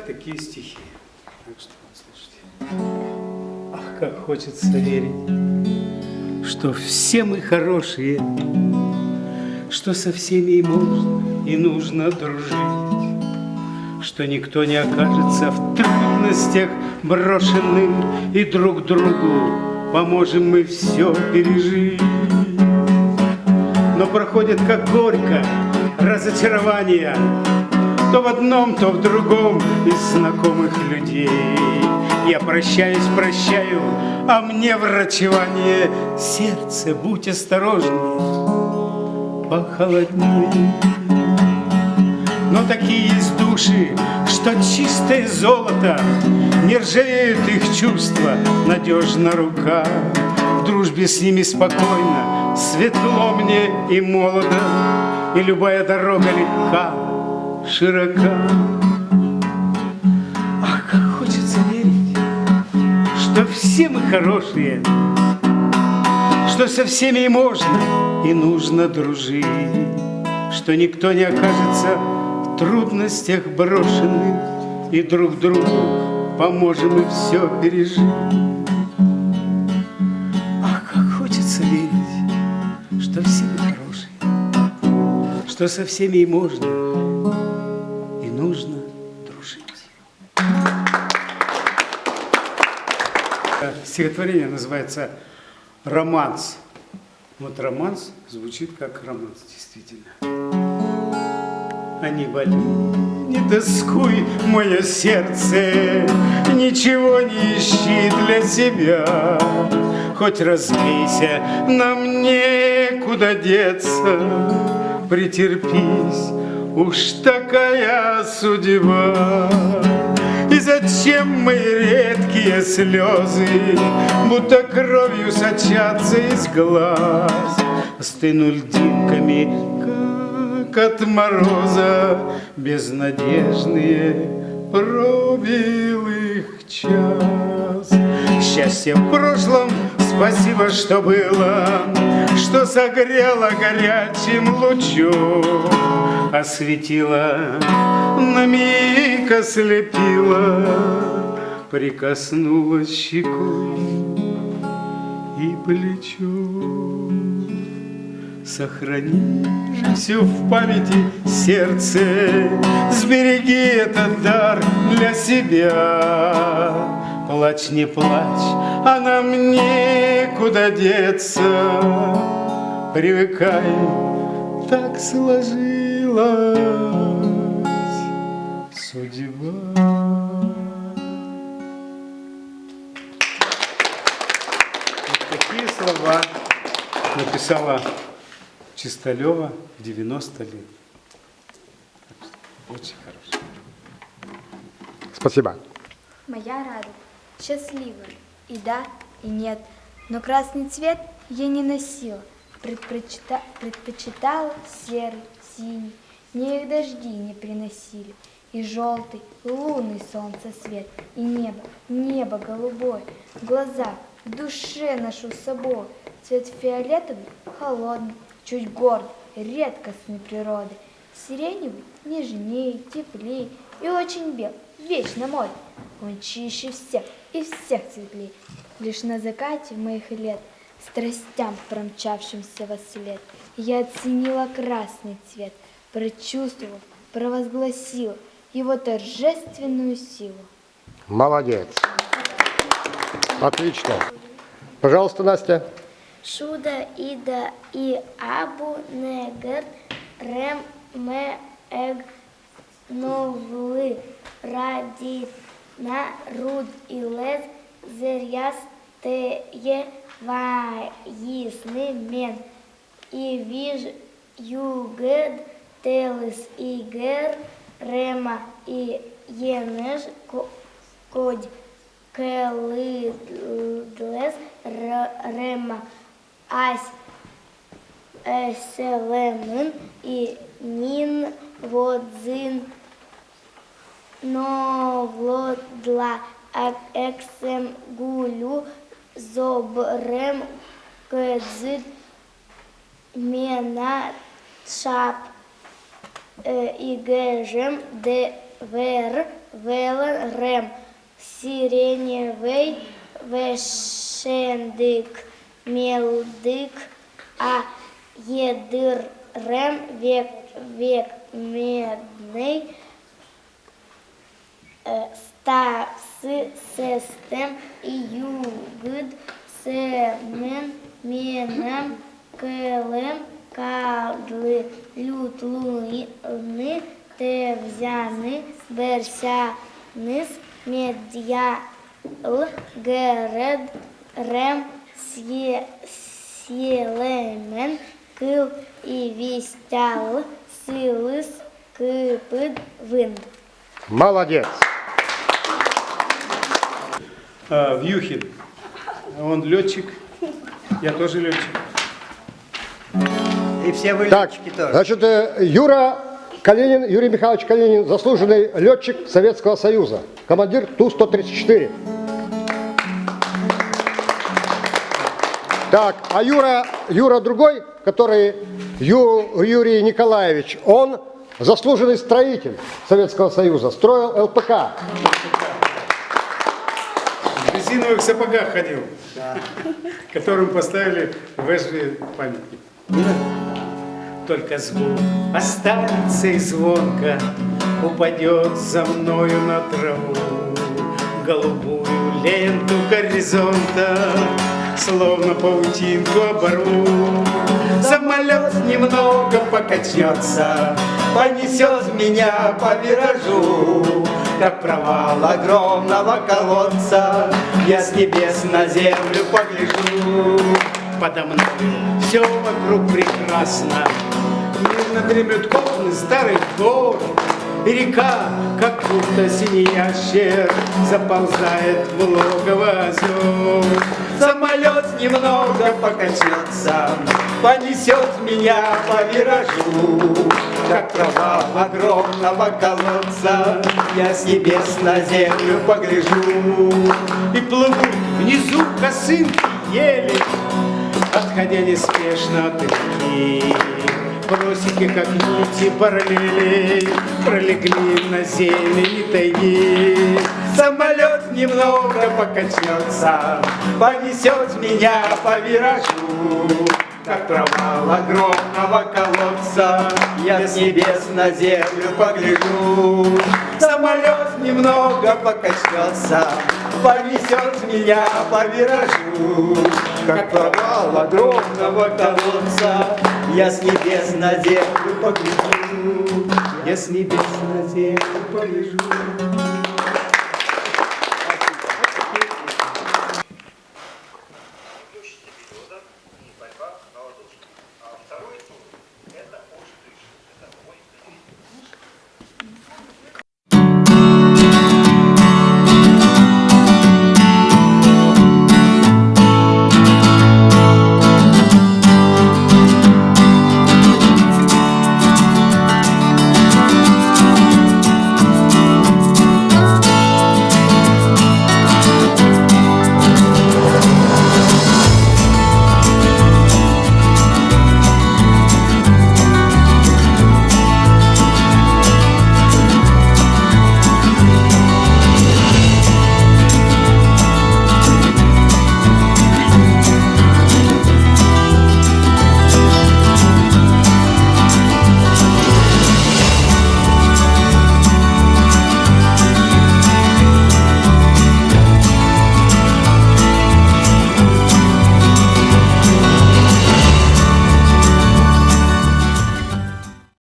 Такие стихи. Так что слушайте. Ах, как хочется верить, что все мы хорошие, что со всеми и можно, и нужно дружить, что никто не окажется в трудностях брошенным, и друг другу поможем мы все пережить. Но проходит как горько разочарование, то в одном, то в другом из знакомых людей. Я прощаюсь, прощаю, а мне врачевание. Сердце, будь осторожней, похолодней. Но такие есть души, что чистое золото, не ржавеют их чувства, надежна рука. В дружбе с ними спокойно, светло мне и молодо, и любая дорога легка, широка. Ах, как хочется верить, что все мы хорошие, что со всеми и можно, и нужно дружить, что никто не окажется в трудностях брошенным, и друг другу поможем и все пережить. Ах, как хочется верить, что все мы хорошие, что со всеми и можно, и нужно дружить. Стихотворение называется «Романс». Вот романс звучит как романс, действительно. Анибаль, не тоскуй, мое сердце, ничего не ищи для себя. Хоть разбейся, нам некуда деться, претерпись, уж такая судьба. И зачем мои редкие слезы, будто кровью сочатся из глаз, стыну льдинками, как от мороза, безнадежные пробил их час. Счастье в прошлом, спасибо, что было, что согрело горячим лучом, осветило, на миг ослепило, прикоснулась щекой и плечом. Сохрани же все в памяти, сердце, сбереги этот дар для себя. Плачь, не плачь, а нам некуда деться, привыкай, так сложилась судьба. Вот такие слова написала Чисталева в 90 лет. Очень хорошо. Спасибо. Моя радость счастливая, и да, и нет, но красный цвет я не носила, предпочитала серый, синий, мне их дожди не приносили, и желтый, лунный солнцесвет, и небо голубое, в глазах, в душе ношу с собой, цвет фиолетовый, холодный, чуть гордый, редкостной природы, сиреневый, нежнее, теплее и очень бел, вечно мой, он чище всех и всех светлей, лишь на закате моих лет, страстям, промчавшимся во след, я оценила красный цвет, прочувствовав, провозгласила его торжественную силу. Молодец. Отлично. Пожалуйста, Настя. Шуда ида и абу негер рем ме эг новлы ради на руд и лез зеряс тее ваисны мен и виж югед телес и гер рема и енеш кодь келыдлес рема ась эселемын и нин водзин новлодла эксем гулю зобрем кэдзит мена шап и гэжем де рем, сиреневый, вешендык, мелдык, а рем, век медный, ставсы, сестем, югд, семен, менем, кэлем, кадлы, лют, луны, тевзяны, берсяныс, медьял, геред, рем, сьелемен, кыл и вистял, сылыс, кыпыд, вын. Молодец. Вьюхин. Он летчик. Я тоже летчик. И все вы Так, летчики тоже. значит, Юра Калинин, Юрий Михайлович Калинин, заслуженный летчик Советского Союза, командир Ту-134. Так, а Юра другой, который Юрий Николаевич, он заслуженный строитель Советского Союза, строил ЛПК. В резиновых сапогах ходил, которым поставили ВЖ памятник. Только звук останется и звонко упадет за мною на траву, голубую ленту горизонта, словно паутинку оборву. Самолет немного покачнется, понесет меня по виражу, как провал огромного колодца. Я с небес на землю погляжу. Подо мной все вокруг прекрасно, мирно дремлют копны старых гор, и река, как будто синий ящер, заползает в логово озер. Самолет немного покачнется, понесет меня по виражу, как провал огромного колодца. Я с небес на землю погляжу, и плывут внизу косынки ели, отходя неспешно от реки. Бросики, как нити параллелей, пролегли на зелени тайги. Самолет немного покачнется, понесет меня по виражу, как провал огромного колодца. Я с небес на землю погляжу. Самолет немного покачнется, понесет меня по виражу, как провал огромного колодца. Я с небес на землю погляжу, я с небес на землю погляжу.